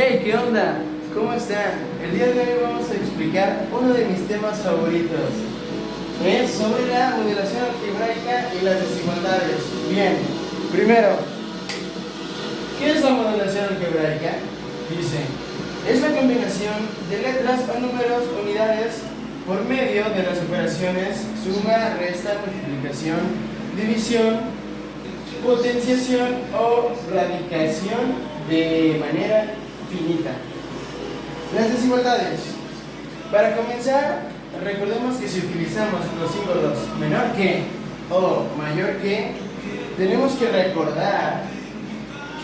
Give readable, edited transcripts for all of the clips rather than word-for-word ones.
Hey, ¿qué onda? ¿Cómo están? El día de hoy vamos a explicar uno de mis temas favoritos. Es sobre la modelación algebraica y las desigualdades. Bien, primero, ¿qué es la modelación algebraica? Dice, es la combinación de letras o números unidades por medio de las operaciones suma, resta, multiplicación, división, potenciación o radicación de manera finita. Las desigualdades. Para comenzar, recordemos que si utilizamos los símbolos menor que o mayor que, tenemos que recordar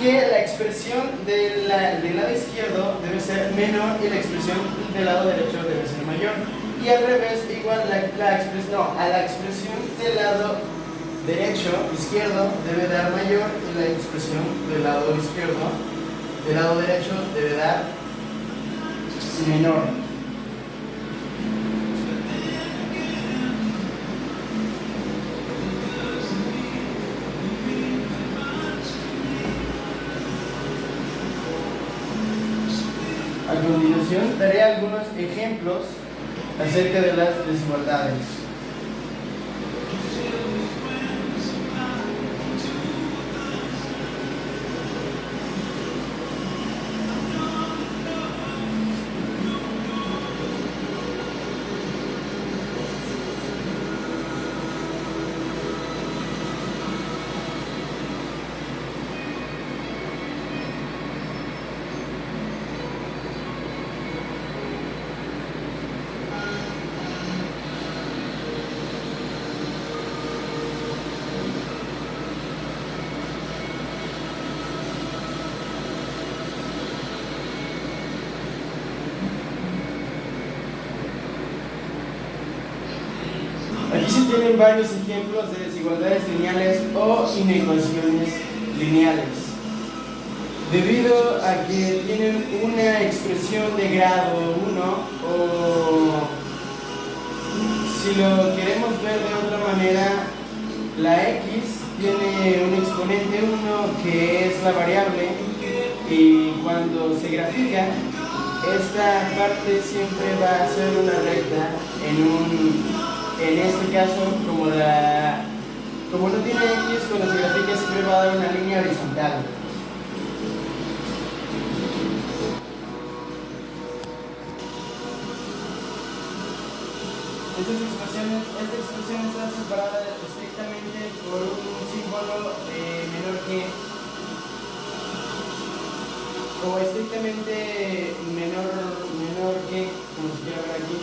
que la expresión del lado izquierdo debe ser menor y la expresión del lado derecho debe ser mayor. Y al revés, igual a la expresión del lado izquierdo debe dar mayor y la expresión del lado derecho debe dar menor. A continuación daré algunos ejemplos acerca de las desigualdades. Aquí se tienen varios ejemplos de desigualdades lineales o inecuaciones lineales. Debido a que tienen una expresión de grado 1 o si lo queremos ver de otra manera, la x tiene un exponente 1 que es la variable y cuando se grafica, esta parte siempre va a ser una recta en este caso, como no tiene x, cuando se grafica siempre va a dar una línea horizontal. Esta expresión está separada estrictamente por un símbolo menor que, o estrictamente menor que, como se quiere ver aquí.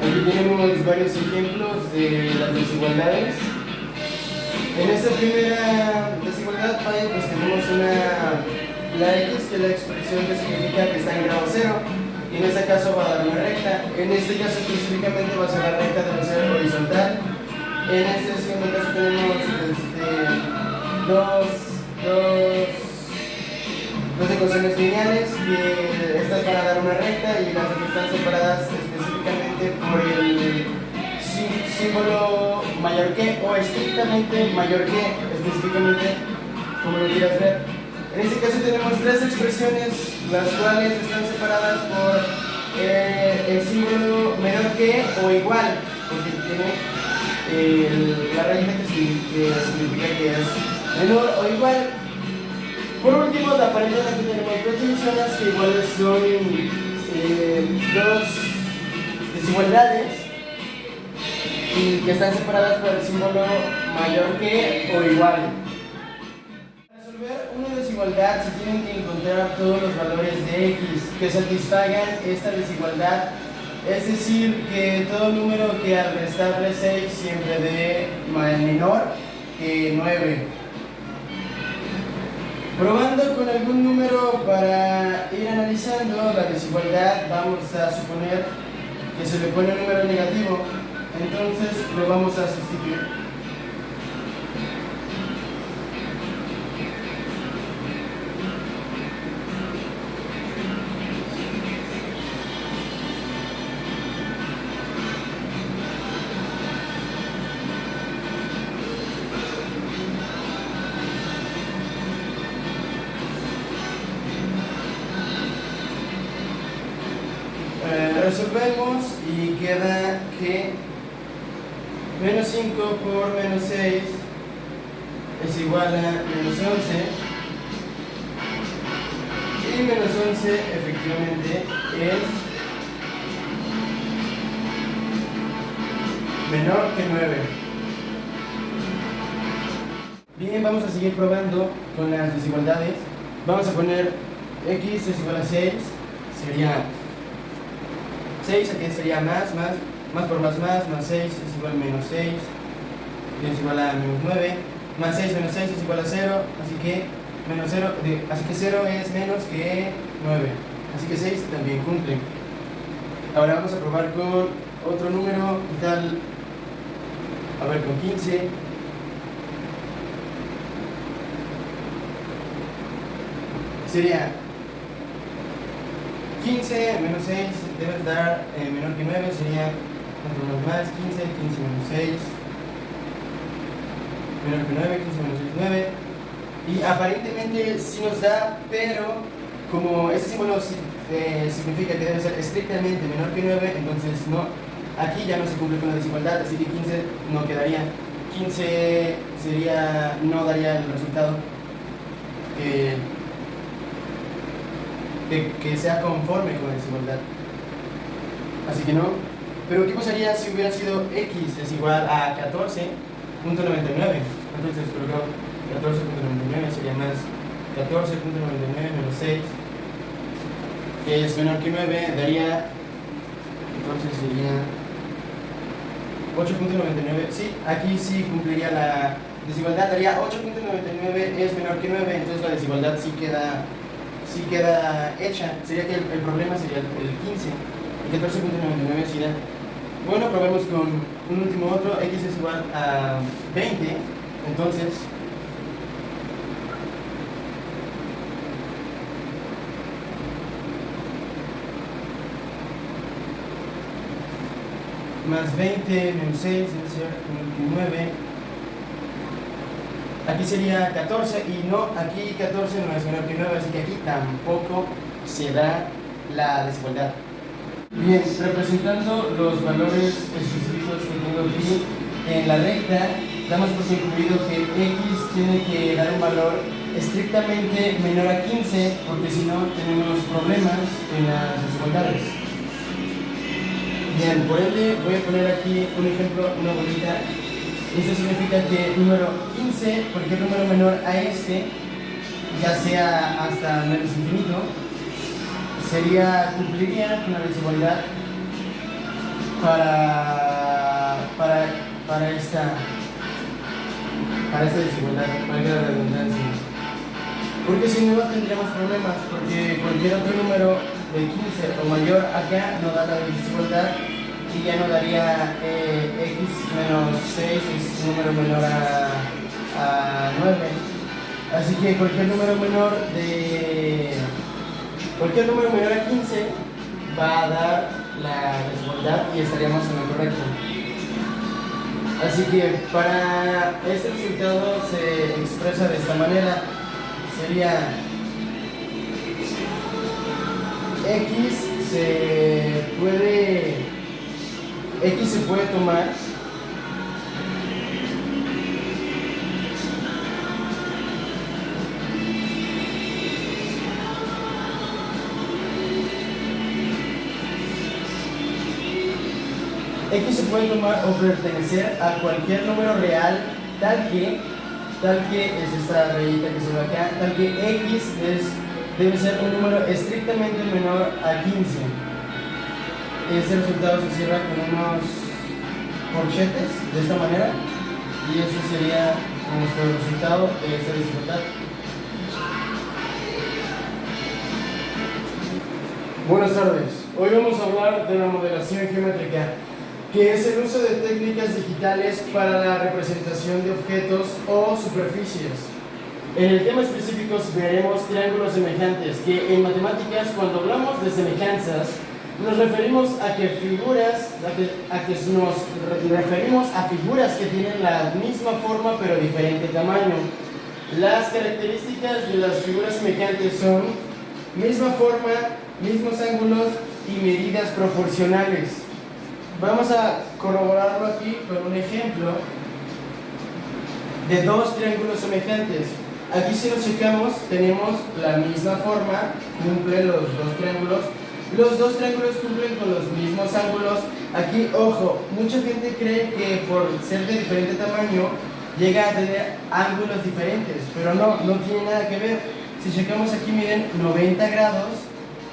Aquí tenemos varios ejemplos de las desigualdades. En esta primera desigualdad pues tenemos la x, que es la expresión que significa que está en grado 0, y en este caso va a dar una recta. En este caso específicamente va a ser la recta, debe ser horizontal. En este segundo caso tenemos dos ecuaciones lineales, que estas van a dar una recta y las otras están separadas específicamente por el símbolo mayor que o estrictamente mayor que, específicamente como lo quieras ver. En este caso tenemos tres expresiones, las cuales están separadas por el símbolo menor que o igual, porque tiene la recta que significa que es menor o igual. Por último, aparentemente tenemos dos divisiones que iguales son dos desigualdades y que están separadas por el símbolo mayor que o igual. Para resolver una desigualdad se tienen que encontrar todos los valores de x que satisfagan esta desigualdad, es decir, que todo número que al restarle 6 siempre dé menor que 9. Probando con algún número para ir analizando la desigualdad, vamos a suponer que se le pone un número negativo. Entonces lo vamos a sustituir. resolvemos y queda que menos 5 por menos 6 es igual a menos 11. Y menos 11 efectivamente es menor que 9. Bien, vamos a seguir probando con las desigualdades. Vamos a poner x es igual a 6, sería 6, aquí sería más por más 6 es igual a menos 6, es igual a menos 9, más 6 menos 6 es igual a 0, así que menos 0, así que 0 es menos que 9, así que 6 también cumple. Ahora vamos a probar con otro número, ¿qué tal? A ver, con 15. Sería 15 menos 6 debe dar menor que 9, sería más 15 menos 6 menor que 9, 15 menos 6, 9. Y aparentemente sí nos da, pero como este símbolo significa que debe ser estrictamente menor que 9, entonces no, aquí ya no se cumple con la desigualdad, así que 15 no quedaría. 15 sería, no daría el resultado que sea conforme con la desigualdad. Así que no. Pero ¿qué pasaría si hubiera sido x es igual a 14.99? Entonces coloco 14.99 sería más 14.99 menos 6, que es menor que 9, daría, entonces sería 8.99. Sí, aquí sí cumpliría la desigualdad, daría 8.99 es menor que 9, entonces la desigualdad sí queda hecha. Sería que el problema sería el 15 y 14.99 sería. Bueno, probemos con un último otro. X es igual a 20, entonces más 20 menos 6 debe ser 29. Aquí sería 14 y no, aquí 14 no es menor que 9, así que aquí tampoco se da la desigualdad. Bien, representando los valores específicos que tengo aquí en la recta, damos por concluido que x tiene que dar un valor estrictamente menor a 15, porque si no tenemos problemas en las desigualdades. Bien, por ende voy a poner aquí un ejemplo, una bolita. Esto significa que número 15, cualquier número menor a este, ya sea hasta menos infinito, cumpliría con la desigualdad para esta desigualdad, valga la redundancia. Porque si no tendríamos problemas, porque cualquier otro número de 15 o mayor acá no da la desigualdad y ya no daría x menos 6 es un número menor a 9. Así que cualquier número menor a 15 va a dar la desigualdad y estaríamos en lo correcto. Así que para este resultado se expresa de esta manera. Sería x se puede tomar o pertenecer a cualquier número real tal que es esta rayita que se ve acá, tal que x debe ser un número estrictamente menor a 15. Este resultado se cierra con unos corchetes de esta manera y ese sería nuestro resultado de esta desigualdad. Buenas tardes, hoy vamos a hablar de la modelación geométrica, que es el uso de técnicas digitales para la representación de objetos o superficies. En el tema específico veremos triángulos semejantes, que en matemáticas cuando hablamos de semejanzas nos referimos a que nos referimos a figuras que tienen la misma forma pero diferente tamaño. Las características de las figuras semejantes son misma forma, mismos ángulos y medidas proporcionales. Vamos a corroborarlo aquí con un ejemplo de dos triángulos semejantes. Aquí si nos checamos tenemos la misma forma, cumplen los dos triángulos. Los dos triángulos cumplen con los mismos ángulos. Aquí, ojo, mucha gente cree que por ser de diferente tamaño llega a tener ángulos diferentes, pero no tiene nada que ver. Si checamos aquí miden 90 grados,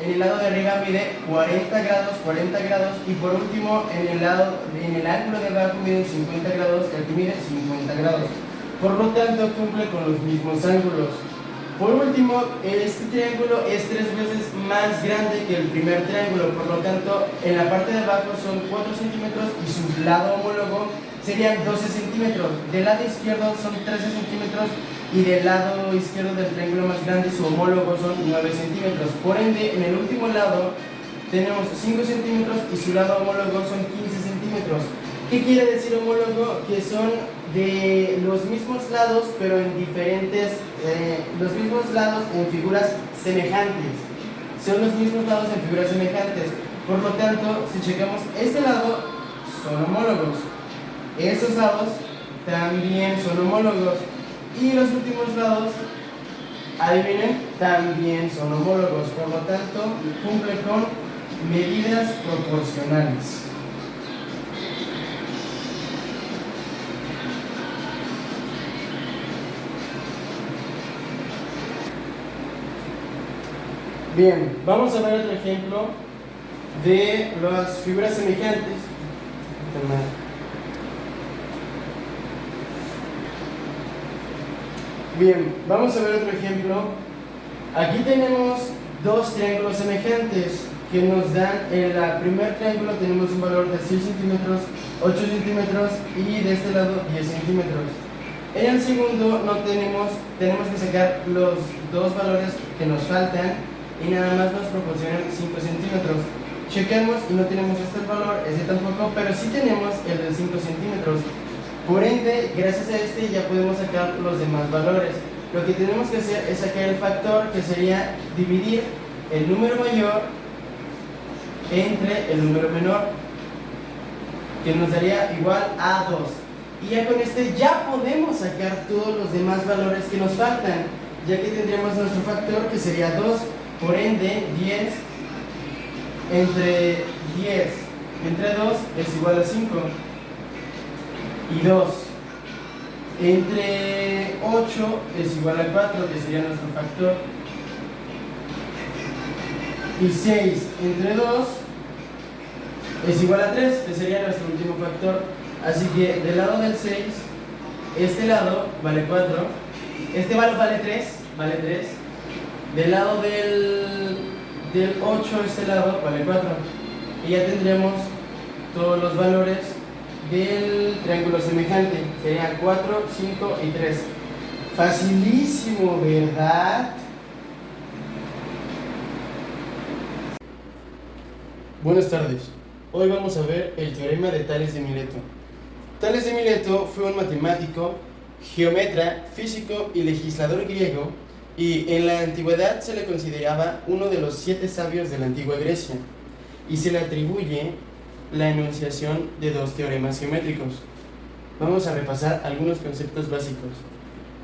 en el lado de arriba mide 40 grados y por último en el ángulo de abajo mide 50 grados y aquí mide 50 grados. Por lo tanto cumple con los mismos ángulos. Por último, este triángulo es 3 veces más grande que el primer triángulo, por lo tanto en la parte de abajo son 4 centímetros y su lado homólogo serían 12 centímetros. Del lado izquierdo son 13 centímetros y del lado izquierdo del triángulo más grande su homólogo son 9 centímetros. Por ende, en el último lado tenemos 5 centímetros y su lado homólogo son 15 centímetros. ¿Qué quiere decir homólogo? Que son de los mismos lados pero en diferentes, los mismos lados en figuras semejantes. Son los mismos lados en figuras semejantes. Por lo tanto, si checamos este lado, son homólogos. Estos lados también son homólogos. Y los últimos lados, adivinen, también son homólogos. Por lo tanto, cumple con medidas proporcionales. Bien, vamos a ver otro ejemplo de las figuras semejantes. Bien, vamos a ver otro ejemplo. Aquí tenemos dos triángulos semejantes que nos dan, en el primer triángulo tenemos un valor de 6 centímetros, 8 centímetros y de este lado 10 centímetros. En el segundo tenemos que sacar los dos valores que nos faltan y nada más nos proporcionan 5 centímetros. Checamos y no tenemos este valor, ese tampoco, pero sí tenemos el de 5 centímetros. Por ende, gracias a este ya podemos sacar los demás valores. Lo que tenemos que hacer es sacar el factor, que sería dividir el número mayor entre el número menor, que nos daría igual a 2. Y ya con este ya podemos sacar todos los demás valores que nos faltan, ya que tendríamos nuestro factor que sería 2. Por ende, 10 entre 2 es igual a 5. Y 2 entre 8 es igual a 4, que sería nuestro factor. Y 6 entre 2 es igual a 3, que sería nuestro último factor. Así que del lado del 6, este lado vale 4, este vale 3, del lado del 8, este lado vale 4. Y ya tendremos todos los valores del triángulo semejante. Serían 4, 5 y 3. Facilísimo, ¿verdad? Buenas tardes. Hoy vamos a ver el teorema de Tales de Mileto. Tales de Mileto fue un matemático, geómetra, físico y legislador griego, y en la antigüedad se le consideraba uno de los 7 sabios de la antigua Grecia, y se le atribuye la enunciación de 2 teoremas geométricos. Vamos a repasar algunos conceptos básicos.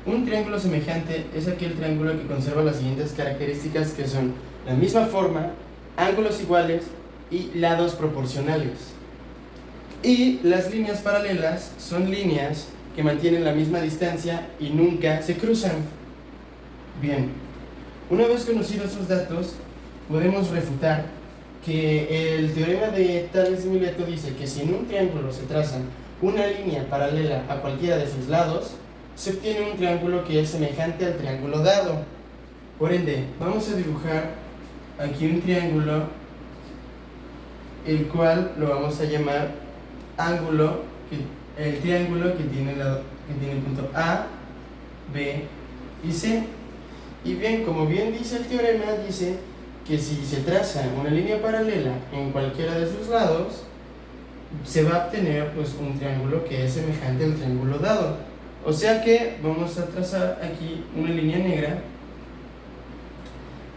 Un triángulo semejante es aquel triángulo que conserva las siguientes características, que son la misma forma, ángulos iguales y lados proporcionales. Y las líneas paralelas son líneas que mantienen la misma distancia y nunca se cruzan. Bien, una vez conocidos esos datos, podemos refutar que el teorema de Tales de Mileto dice que si en un triángulo se traza una línea paralela a cualquiera de sus lados, se obtiene un triángulo que es semejante al triángulo dado. Por ende, vamos a dibujar aquí un triángulo, el cual lo vamos a llamar ángulo, el triángulo que tiene el punto A, B y C. Y bien, como bien dice el teorema, dice que si se traza una línea paralela en cualquiera de sus lados, se va a obtener pues un triángulo que es semejante al triángulo dado. O sea que vamos a trazar aquí una línea negra,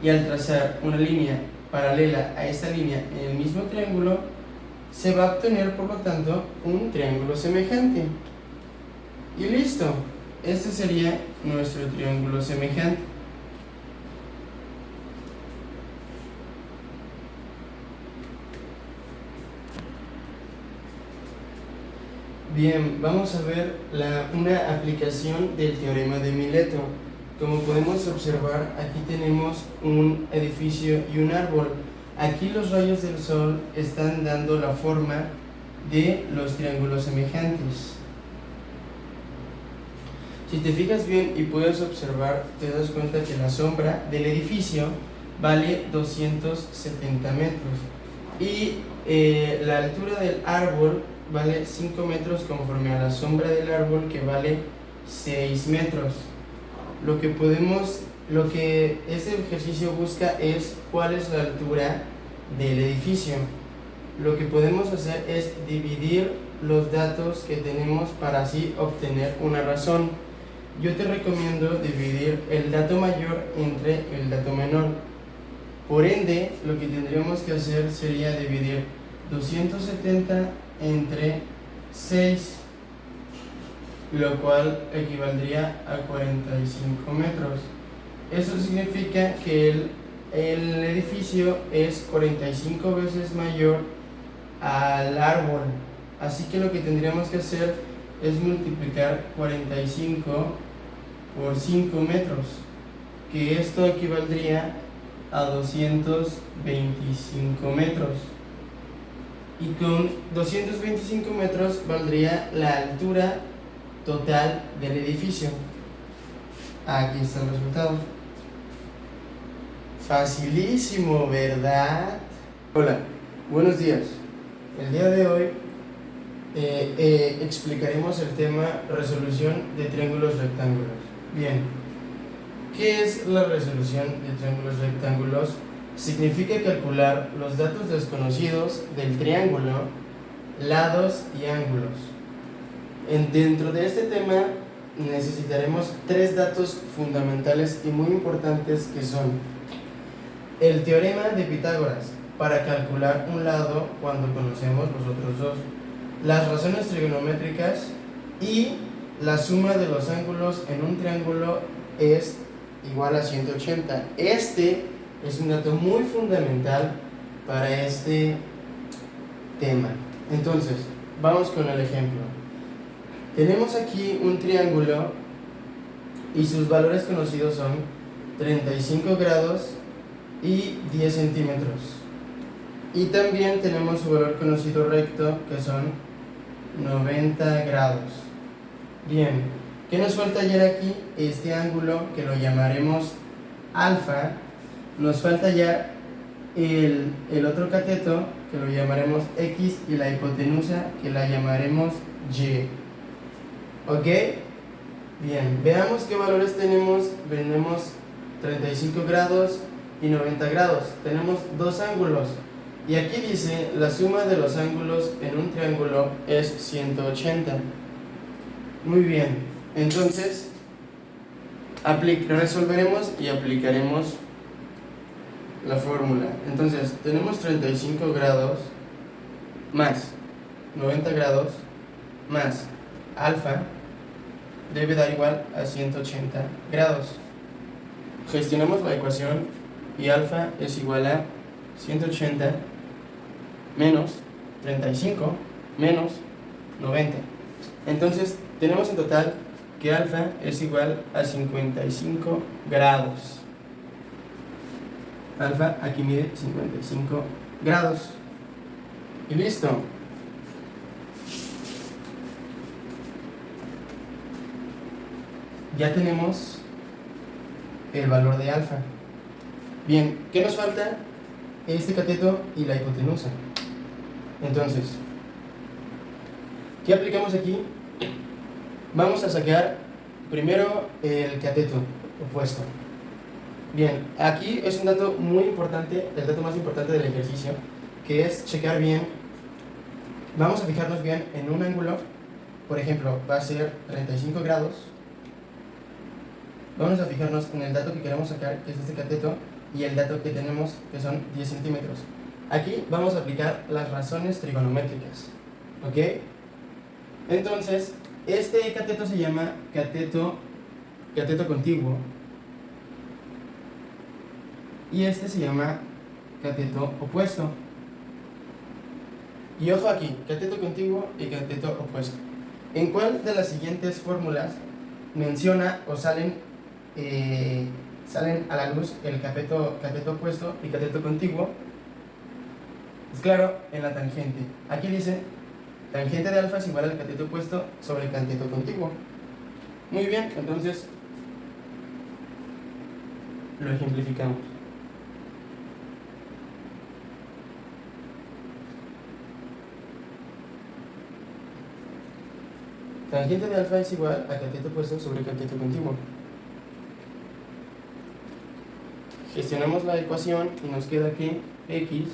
y al trazar una línea paralela a esta línea en el mismo triángulo, se va a obtener por lo tanto un triángulo semejante. Y listo, este sería nuestro triángulo semejante. Bien, vamos a ver una aplicación del teorema de Mileto. Como podemos observar, aquí tenemos un edificio y un árbol. Aquí los rayos del sol están dando la forma de los triángulos semejantes. Si te fijas bien y puedes observar, te das cuenta que la sombra del edificio vale 270 metros y la altura del árbol vale 5 metros conforme a la sombra del árbol, que vale 6 metros. Lo que este ejercicio busca es cuál es la altura del edificio. Lo que podemos hacer es dividir los datos que tenemos para así obtener una razón. Yo te recomiendo dividir el dato mayor entre el dato menor. Por ende, lo que tendríamos que hacer sería dividir 270 entre 6, lo cual equivaldría a 45 metros. Eso significa que el edificio es 45 veces mayor al árbol. Así que lo que tendríamos que hacer es multiplicar 45 por 5 metros, que esto equivaldría a 225 metros. Y con 225 metros valdría la altura total del edificio. Aquí está el resultado. Facilísimo, ¿verdad? Hola, buenos días. El día de hoy explicaremos el tema resolución de triángulos rectángulos. Bien, ¿qué es la resolución de triángulos rectángulos? Significa calcular los datos desconocidos del triángulo, lados y ángulos. Dentro de este tema necesitaremos tres datos fundamentales y muy importantes, que son el teorema de Pitágoras para calcular un lado cuando conocemos los otros dos, las razones trigonométricas y la suma de los ángulos en un triángulo es igual a 180. Este es un dato muy fundamental para este tema. Entonces, vamos con el ejemplo. Tenemos aquí un triángulo y sus valores conocidos son 35 grados y 10 centímetros. Y también tenemos su valor conocido recto, que son 90 grados. Bien, ¿qué nos falta hallar aquí? Este ángulo, que lo llamaremos alfa. Nos falta hallar el otro cateto, que lo llamaremos X, y la hipotenusa, que la llamaremos Y. ¿Ok? Bien, veamos qué valores tenemos. Tenemos 35 grados y 90 grados. Tenemos dos ángulos. Y aquí dice, la suma de los ángulos en un triángulo es 180. Muy bien, entonces resolveremos y aplicaremos la fórmula. Entonces, tenemos 35 grados más 90 grados más alfa debe dar igual a 180 grados. Gestionamos la ecuación y alfa es igual a 180 menos 35 menos 90. Entonces, tenemos en total que alfa es igual a 55 grados. Alfa aquí mide 55 grados. Y listo. Ya tenemos el valor de alfa. Bien, ¿qué nos falta? Este cateto y la hipotenusa. Entonces, ¿qué aplicamos aquí? Vamos a sacar primero el cateto opuesto. Bien, aquí es un dato muy importante, el dato más importante del ejercicio, que es checar bien. Vamos a fijarnos bien en un ángulo. Por ejemplo, va a ser 35 grados. Vamos a fijarnos en el dato que queremos sacar, que es este cateto, y el dato que tenemos, que son 10 centímetros. Aquí vamos a aplicar las razones trigonométricas, ¿ok? Entonces, este cateto se llama cateto contiguo, y este se llama cateto opuesto. Y ojo aquí, cateto contiguo y cateto opuesto. ¿En cuál de las siguientes fórmulas menciona o salen a la luz el cateto opuesto y cateto contiguo? Pues claro, en la tangente. Aquí dice, tangente de alfa es igual al cateto opuesto sobre el cateto contiguo. Muy bien, entonces lo ejemplificamos. Tangente de alfa es igual a cateto opuesto sobre cateto contiguo. Gestionamos la ecuación y nos queda que x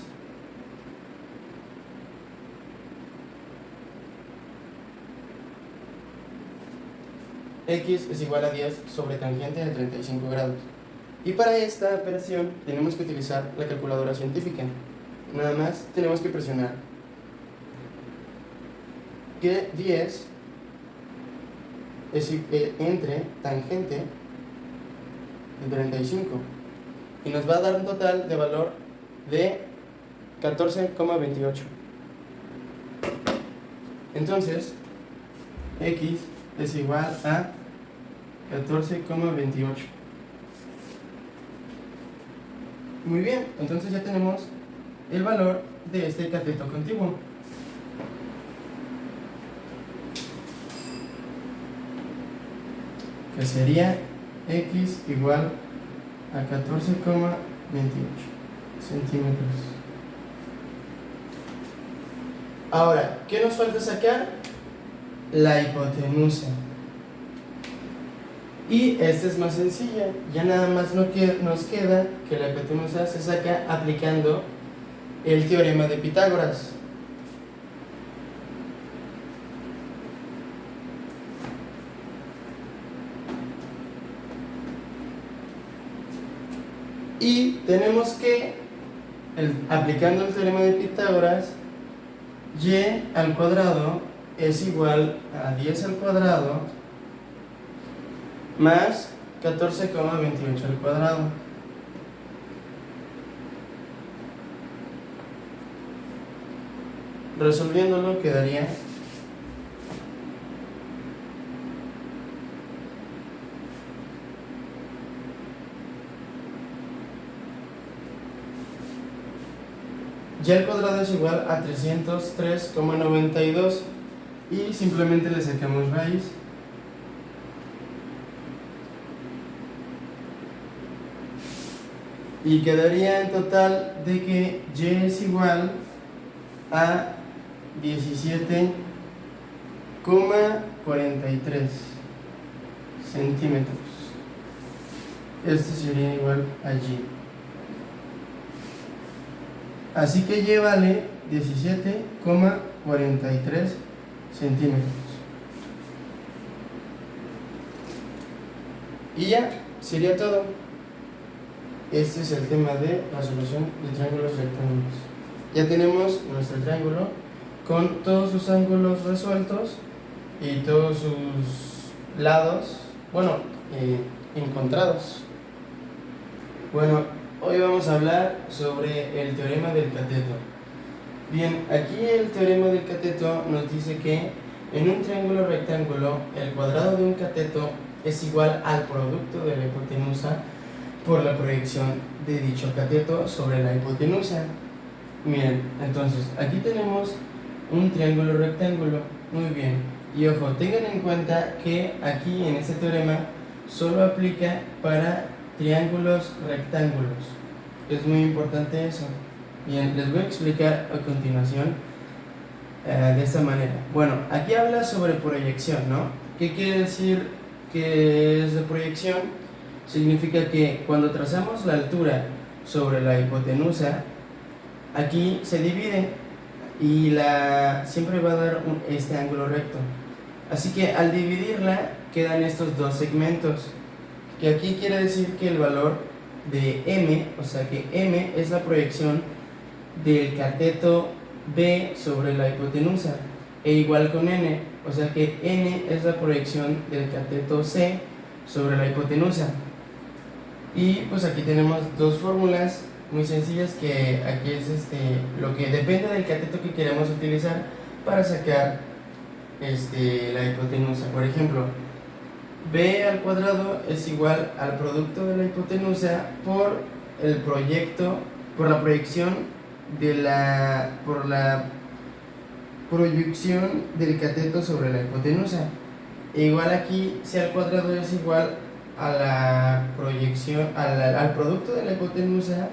es igual a 10 sobre tangente de 35 grados. Y para esta operación tenemos que utilizar la calculadora científica. Nada más tenemos que presionar que 10 es entre tangente de 35 y nos va a dar un total de valor de 14,28. Entonces x es igual a 14,28. Muy bien, entonces ya tenemos el valor de este cateto contiguo. Que sería x igual a 14,28 centímetros. Ahora, ¿qué nos falta sacar? La hipotenusa. Y esta es más sencilla, ya nada más nos queda que la hipotenusa se saca aplicando el teorema de Pitágoras. Y tenemos que, aplicando el teorema de Pitágoras, y al cuadrado es igual a 10 al cuadrado más 14,28 al cuadrado. Resolviéndolo quedaría y al cuadrado es igual a 303,92 y simplemente le sacamos raíz. Y quedaría en total de que y es igual a 17,43 centímetros. Esto sería igual a y. Así que y vale 17,43 centímetros. Y ya, sería todo. Este es el tema de resolución de triángulos rectángulos. Ya tenemos nuestro triángulo con todos sus ángulos resueltos y todos sus lados, bueno, encontrados. Bueno, hoy vamos a hablar sobre el teorema del cateto. Bien, aquí el teorema del cateto nos dice que en un triángulo rectángulo el cuadrado de un cateto es igual al producto de la hipotenusa por la proyección de dicho cateto sobre la hipotenusa. Miren, entonces aquí tenemos un triángulo rectángulo. Muy bien, y ojo, tengan en cuenta que aquí en este teorema solo aplica para triángulos rectángulos. Es muy importante eso. Bien, les voy a explicar a continuación de esta manera. Bueno, aquí habla sobre proyección, ¿no? ¿Qué quiere decir que es de proyección? Significa que cuando trazamos la altura sobre la hipotenusa, aquí se divide y siempre va a dar este ángulo recto. Así que al dividirla quedan estos dos segmentos, que aquí quiere decir que el valor de M, o sea que M es la proyección del cateto B sobre la hipotenusa, e igual con N, o sea que N es la proyección del cateto C sobre la hipotenusa. Y pues aquí tenemos dos fórmulas muy sencillas, que aquí es lo que depende del cateto que queremos utilizar para sacar la hipotenusa. Por ejemplo, B al cuadrado es igual al producto de la hipotenusa por la proyección del cateto sobre la hipotenusa. E igual aquí, C al cuadrado es igual a la proyección, al producto de la hipotenusa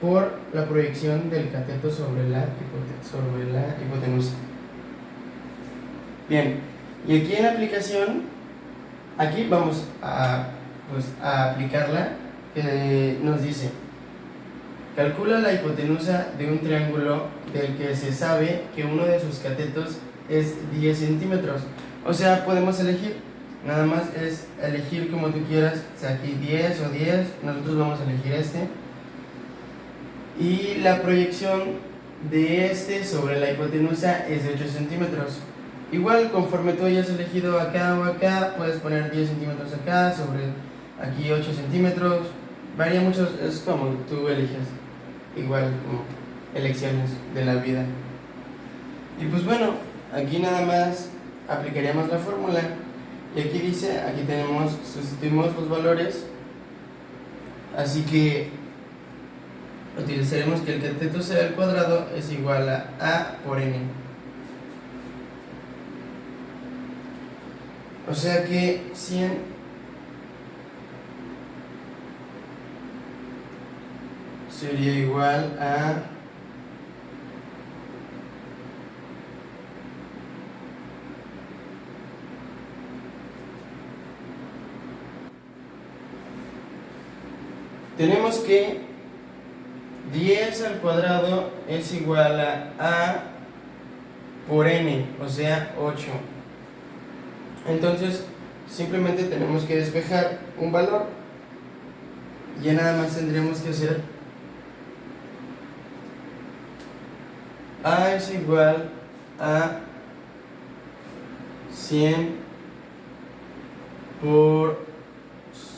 por la proyección del cateto sobre la hipotenusa. Bien, y aquí en la aplicación, aquí vamos a aplicarla, que nos dice: calcula la hipotenusa de un triángulo del que se sabe que uno de sus catetos es 10 centímetros. O sea, podemos elegir, nada más es elegir como tú quieras, o sea, aquí 10 o 10, nosotros vamos a elegir y la proyección de sobre la hipotenusa es de 8 centímetros. Igual, conforme tú hayas elegido acá o acá, puedes poner 10 centímetros acá, sobre aquí 8 centímetros, varía mucho, es como tú eliges, igual como elecciones de la vida. Y pues bueno, aquí nada más aplicaríamos la fórmula, y aquí dice, aquí sustituimos los valores, así que utilizaremos que el cateto C al cuadrado es igual a por N. O sea que 100 sería igual a tenemos que 10 al cuadrado es igual a por N, o sea 8. Entonces simplemente tenemos que despejar un valor, ya nada más tendríamos que hacer A es igual a 100 por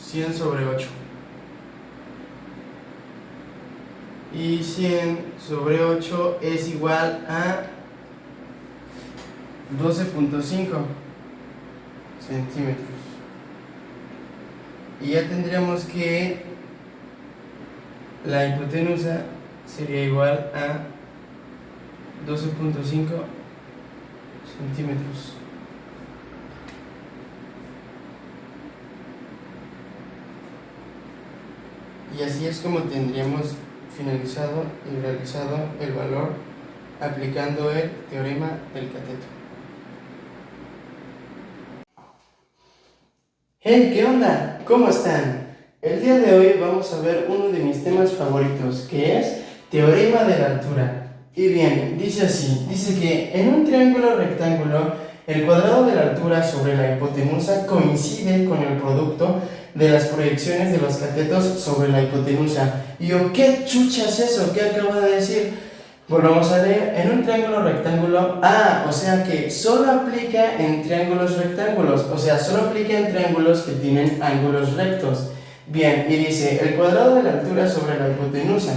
100 sobre 8. Y 100 sobre 8 es igual a 12.5 centímetros. Y ya tendríamos que la hipotenusa sería igual a 12.5 centímetros. Y así es como tendríamos finalizado y realizado el valor aplicando el teorema del cateto. Hey, ¿qué onda? ¿Cómo están? El día de hoy vamos a ver uno de mis temas favoritos, que es teorema de la altura. Y bien, dice así, dice que en un triángulo rectángulo, el cuadrado de la altura sobre la hipotenusa coincide con el producto de las proyecciones de los catetos sobre la hipotenusa. Y yo, ¿qué chucha es eso? ¿Qué acabo de decir? Pues vamos a leer, en un triángulo rectángulo, o sea que solo aplica en triángulos rectángulos, o sea, solo aplica en triángulos que tienen ángulos rectos. Bien, y dice, el cuadrado de la altura sobre la hipotenusa.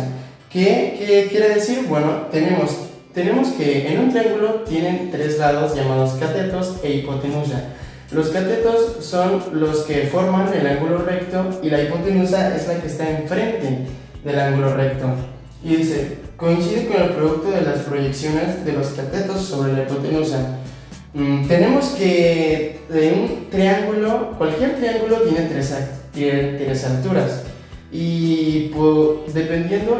¿Qué quiere decir? Bueno, tenemos que en un triángulo tienen tres lados llamados catetos e hipotenusa. Los catetos son los que forman el ángulo recto y la hipotenusa es la que está enfrente del ángulo recto. Y dice, coincide con el producto de las proyecciones de los catetos sobre la hipotenusa. Tenemos que un triángulo, cualquier triángulo tiene tres alturas. Y dependiendo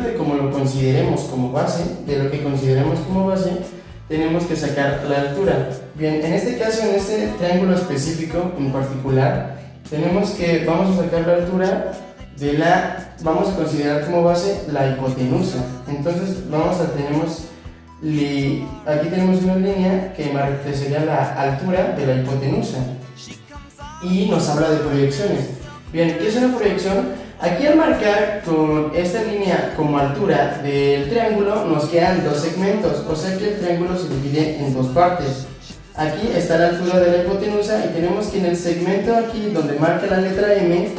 de cómo lo consideremos como base, tenemos que sacar la altura. Bien, en este caso, en este triángulo específico en particular, vamos a sacar la altura vamos a considerar como base la hipotenusa. Entonces aquí tenemos una línea que sería la altura de la hipotenusa y nos habla de proyecciones. Bien, ¿qué es una proyección? Aquí al marcar con esta línea como altura del triángulo nos quedan dos segmentos, o sea que el triángulo se divide en dos partes. Aquí está la altura de la hipotenusa y tenemos que en el segmento aquí donde marca la letra M,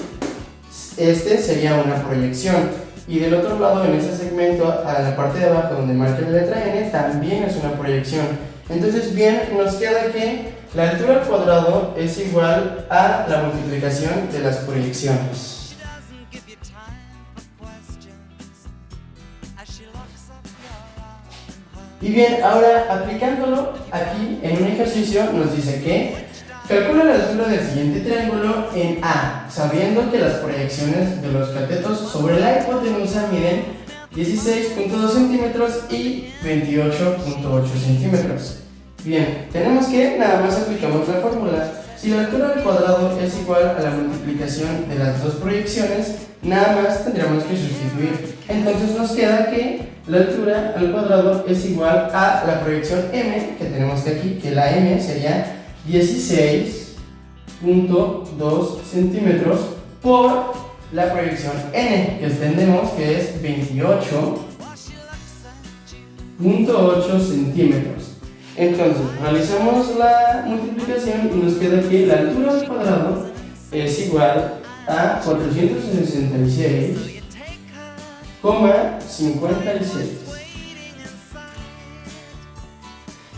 este sería una proyección. Y del otro lado, en ese segmento, a la parte de abajo donde marca la letra N, también es una proyección. Entonces, bien, nos queda que la altura al cuadrado es igual a la multiplicación de las proyecciones. Y bien, ahora aplicándolo aquí en un ejercicio nos dice que calcula la altura del siguiente triángulo en A, sabiendo que las proyecciones de los catetos sobre la hipotenusa miden 16.2 centímetros y 28.8 centímetros. Bien, tenemos que nada más aplicamos la fórmula. Si la altura al cuadrado es igual a la multiplicación de las dos proyecciones, nada más tendríamos que sustituir. Entonces nos queda que la altura al cuadrado es igual a la proyección M, que tenemos aquí, que la M sería 16.2 centímetros por la proyección N, que extendemos, que es 28.8 centímetros. Entonces, realizamos la multiplicación y nos queda que la altura al cuadrado es igual a 466,56.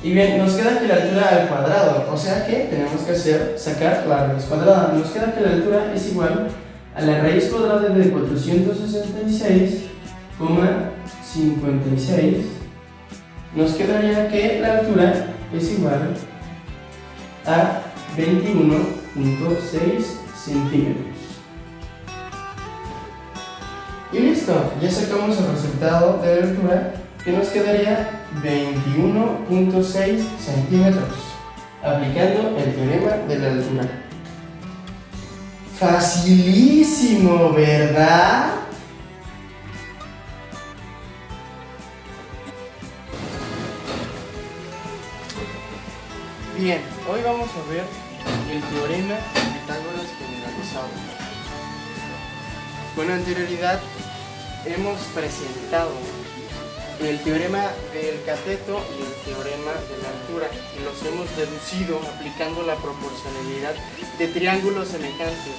Y bien, nos queda que la altura al cuadrado, o sea que tenemos que sacar la raíz cuadrada. Nos queda que la altura es igual a la raíz cuadrada de 466,56. Nos quedaría que la altura es igual a 21.6 centímetros. Y listo, ya sacamos el resultado de la altura, que nos quedaría 21.6 centímetros, aplicando el teorema de la altura. Facilísimo, ¿verdad? Bien, hoy vamos a ver el teorema de Pitágoras generalizado. Con anterioridad hemos presentado el teorema del cateto y el teorema de la altura y los hemos deducido aplicando la proporcionalidad de triángulos semejantes.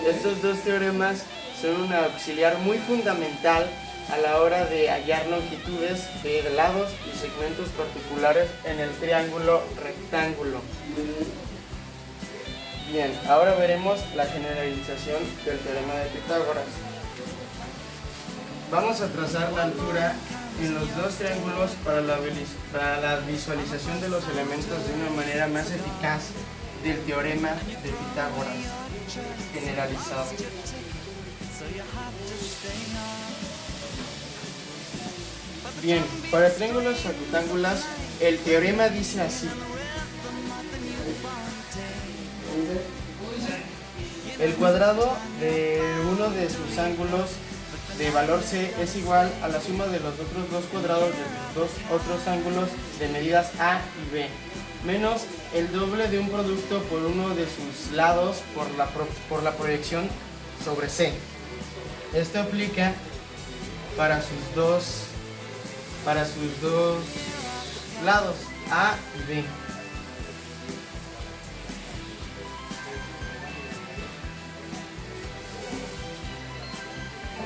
Estos dos teoremas son un auxiliar muy fundamental a la hora de hallar longitudes de lados y segmentos particulares en el triángulo rectángulo. Bien, ahora veremos la generalización del teorema de Pitágoras. Vamos a trazar la altura en los dos triángulos para la visualización de los elementos de una manera más eficaz del teorema de Pitágoras generalizado. Bien, para triángulos rectángulos el teorema dice así. El cuadrado de uno de sus ángulos de valor C es igual a la suma de los otros dos cuadrados de los dos otros ángulos de medidas A y B, menos el doble de un producto por uno de sus lados por la proyección sobre C. Esto aplica para sus dos lados, A y B.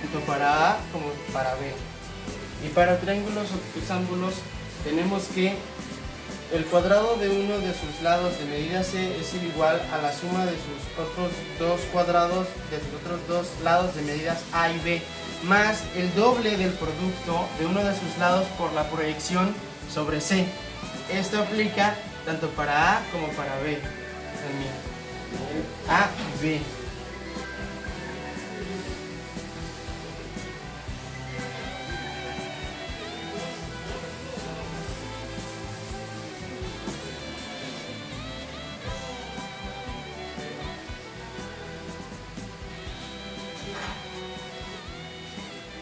Tanto para A como para B. Y para triángulos octosámbulos tenemos que el cuadrado de uno de sus lados de medida C es igual a la suma de sus otros dos cuadrados de sus otros dos lados de medidas A y B, más el doble del producto de uno de sus lados por la proyección sobre C. Esto aplica tanto para A como para B. A y B.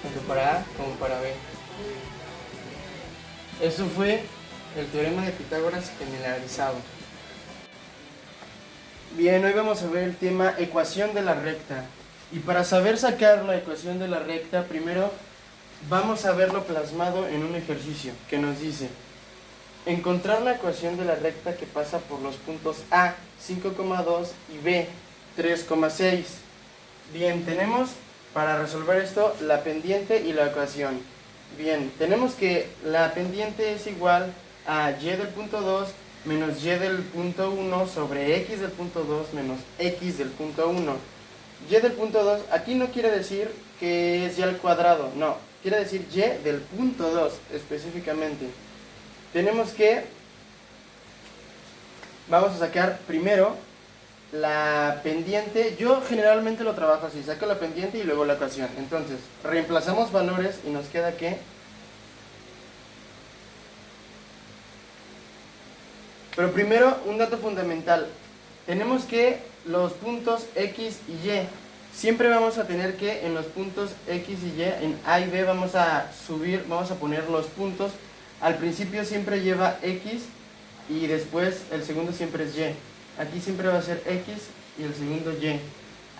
Tanto para A como para B. Eso fue el teorema de Pitágoras generalizado. Bien, hoy vamos a ver el tema ecuación de la recta. Y para saber sacar la ecuación de la recta, primero vamos a verlo plasmado en un ejercicio que nos dice encontrar la ecuación de la recta que pasa por los puntos A, 5,2 y B, 3,6. Bien, tenemos para resolver esto la pendiente y la ecuación. Bien, tenemos que la pendiente es igual a y del punto 2 menos y del punto 1 sobre x del punto 2 menos x del punto 1. Y del punto 2, aquí no quiere decir que es y al cuadrado, no, quiere decir y del punto 2 específicamente. Tenemos que, vamos a sacar primero la pendiente. Yo generalmente lo trabajo así, saco la pendiente y luego la ecuación. Entonces, reemplazamos valores y nos queda que pero primero, un dato fundamental. Tenemos que los puntos X y Y, siempre vamos a tener que en los puntos X y Y, en A y B vamos a subir, vamos a poner los puntos. Al principio siempre lleva X y después el segundo siempre es Y. Aquí siempre va a ser X y el segundo Y.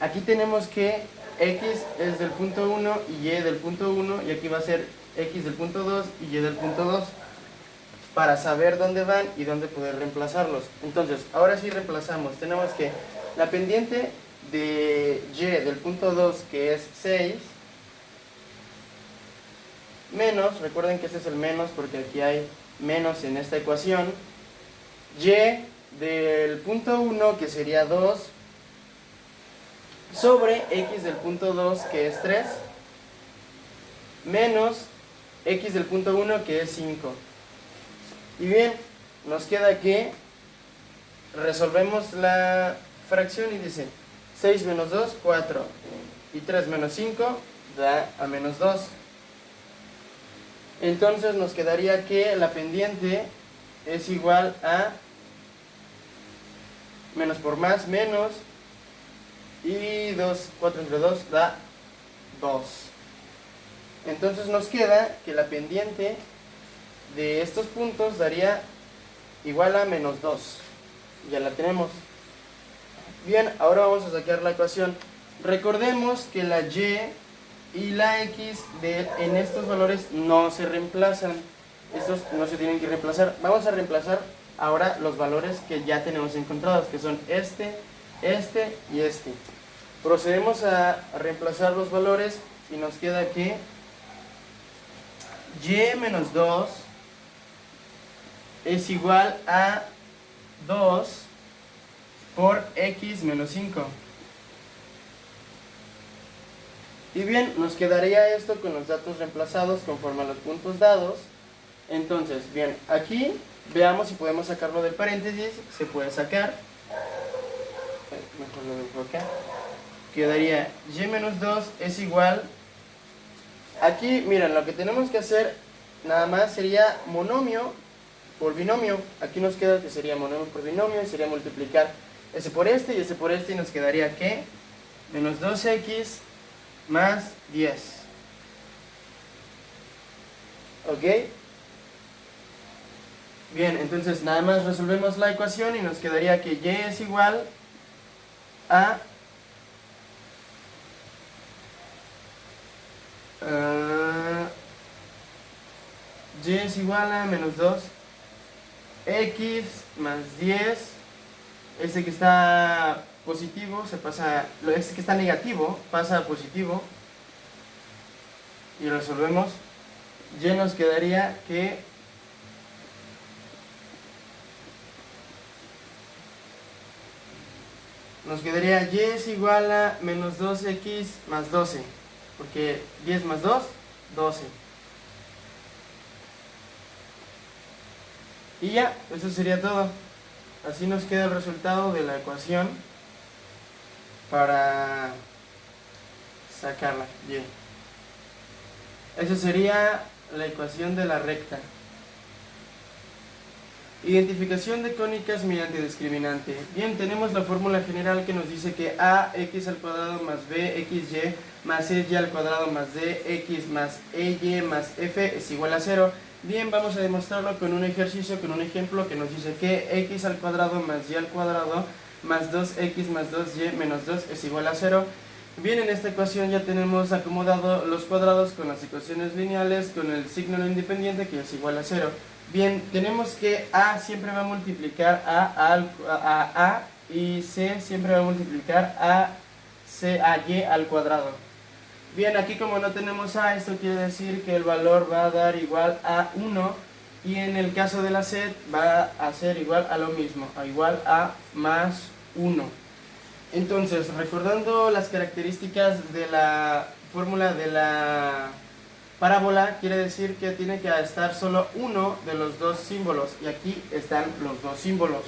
Aquí tenemos que X es del punto 1 y Y del punto 1 y aquí va a ser X del punto 2 y Y del punto 2. Para saber dónde van y dónde poder reemplazarlos. Entonces, ahora sí reemplazamos. Tenemos que la pendiente de y del punto 2, que es 6, menos, recuerden que este es el menos porque aquí hay menos en esta ecuación, y del punto 1, que sería 2, sobre x del punto 2, que es 3, menos x del punto 1, que es 5. Y bien, nos queda que resolvemos la fracción y dice 6 menos 2, 4. Y 3 menos 5 da a menos 2. Entonces nos quedaría que la pendiente es igual a menos por más, menos. Y 2, 4 entre 2 da 2. Entonces nos queda que la pendiente de estos puntos daría igual a menos 2. Ya la tenemos. Bien, ahora vamos a sacar la ecuación. Recordemos que la y la x en estos valores no se reemplazan. Estos no se tienen que reemplazar. Vamos a reemplazar ahora los valores que ya tenemos encontrados, que son este y este. Procedemos a reemplazar los valores y nos queda que y menos 2 es igual a 2 por x menos 5. Y bien, nos quedaría esto con los datos reemplazados conforme a los puntos dados. Entonces, bien, aquí veamos si podemos sacarlo del paréntesis. Se puede sacar. Mejor lo dejo acá. Quedaría y menos 2 es igual. Aquí, miren, lo que tenemos que hacer nada más sería monomio por binomio. Aquí nos queda que sería monomio por binomio y sería multiplicar ese por este y ese por este y nos quedaría que menos 2x más 10. ¿Ok? Bien, entonces nada más resolvemos la ecuación y nos quedaría que y es igual a y es igual a menos 2 x más 10. Este que está positivo se pasa, este que está negativo pasa a positivo y resolvemos. Y nos quedaría que y es igual a menos 2x más 12, porque 10 más 2, 12. Y ya, eso sería todo. Así nos queda el resultado de la ecuación para sacarla. Bien. Esa sería la ecuación de la recta. Identificación de cónicas mediante discriminante. Bien, tenemos la fórmula general que nos dice que ax al cuadrado más bxy más ey al cuadrado más dx más ey más f es igual a 0. Bien, vamos a demostrarlo con un ejercicio, con un ejemplo que nos dice que x al cuadrado más y al cuadrado más 2x más 2y menos 2 es igual a 0. Bien, en esta ecuación ya tenemos acomodado los cuadrados con las ecuaciones lineales, con el signo no independiente que es igual a 0. Bien, tenemos que A siempre va a multiplicar a y C siempre va a multiplicar a Y al cuadrado. Bien, aquí como no tenemos A, esto quiere decir que el valor va a dar igual a 1 y en el caso de la Z va a ser igual a lo mismo, a igual a más 1. Entonces, recordando las características de la fórmula de la parábola, quiere decir que tiene que estar solo uno de los dos símbolos, y aquí están los dos símbolos.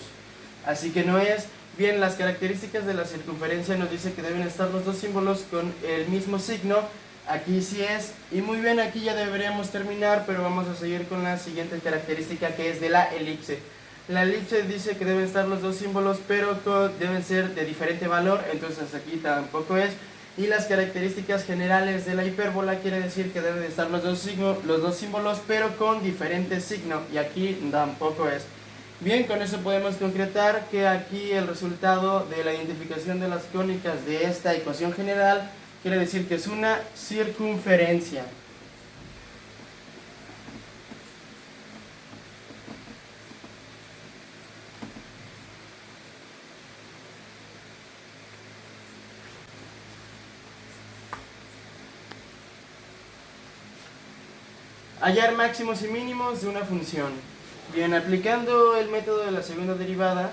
Así que no es bien, las características de la circunferencia nos dice que deben estar los dos símbolos con el mismo signo. Aquí sí es, y muy bien, aquí ya deberíamos terminar, pero vamos a seguir con la siguiente característica, que es de la elipse. La elipse dice que deben estar los dos símbolos, pero deben ser de diferente valor, entonces aquí tampoco es. Y las características generales de la hipérbola quiere decir que deben estar los dos símbolos, pero con diferente signo, y aquí tampoco es. Bien, con eso podemos concretar que aquí el resultado de la identificación de las cónicas de esta ecuación general quiere decir que es una circunferencia. Hallar máximos y mínimos de una función. Bien, aplicando el método de la segunda derivada,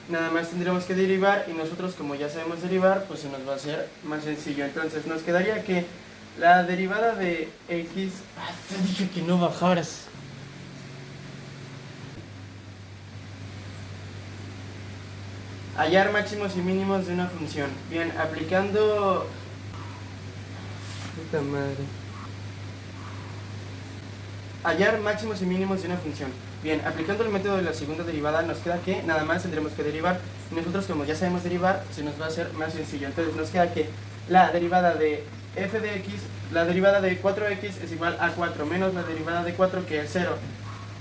nada más tendremos que derivar, y nosotros, como ya sabemos derivar, pues se nos va a hacer más sencillo. Entonces nos quedaría que la derivada de x... te dije que no bajaras. Hallar máximos y mínimos de una función. Bien, aplicando... puta madre. Hallar máximos y mínimos de una función. Bien, aplicando el método de la segunda derivada, nos queda que nada más tendremos que derivar. Y nosotros, como ya sabemos derivar, se nos va a hacer más sencillo. Entonces nos queda que la derivada de f de x, la derivada de 4x es igual a 4 menos la derivada de 4, que es 0.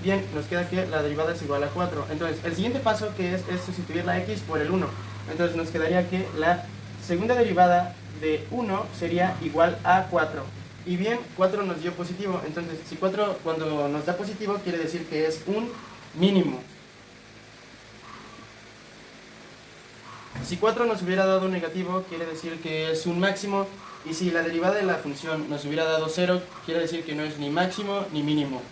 Bien, nos queda que la derivada es igual a 4. Entonces el siguiente paso que es sustituir la x por el 1. Entonces nos quedaría que la segunda derivada de 1 sería igual a 4. Y bien, 4 nos dio positivo, entonces si 4 cuando nos da positivo quiere decir que es un mínimo. Si 4 nos hubiera dado negativo, quiere decir que es un máximo. Y si la derivada de la función nos hubiera dado 0, quiere decir que no es ni máximo ni mínimo.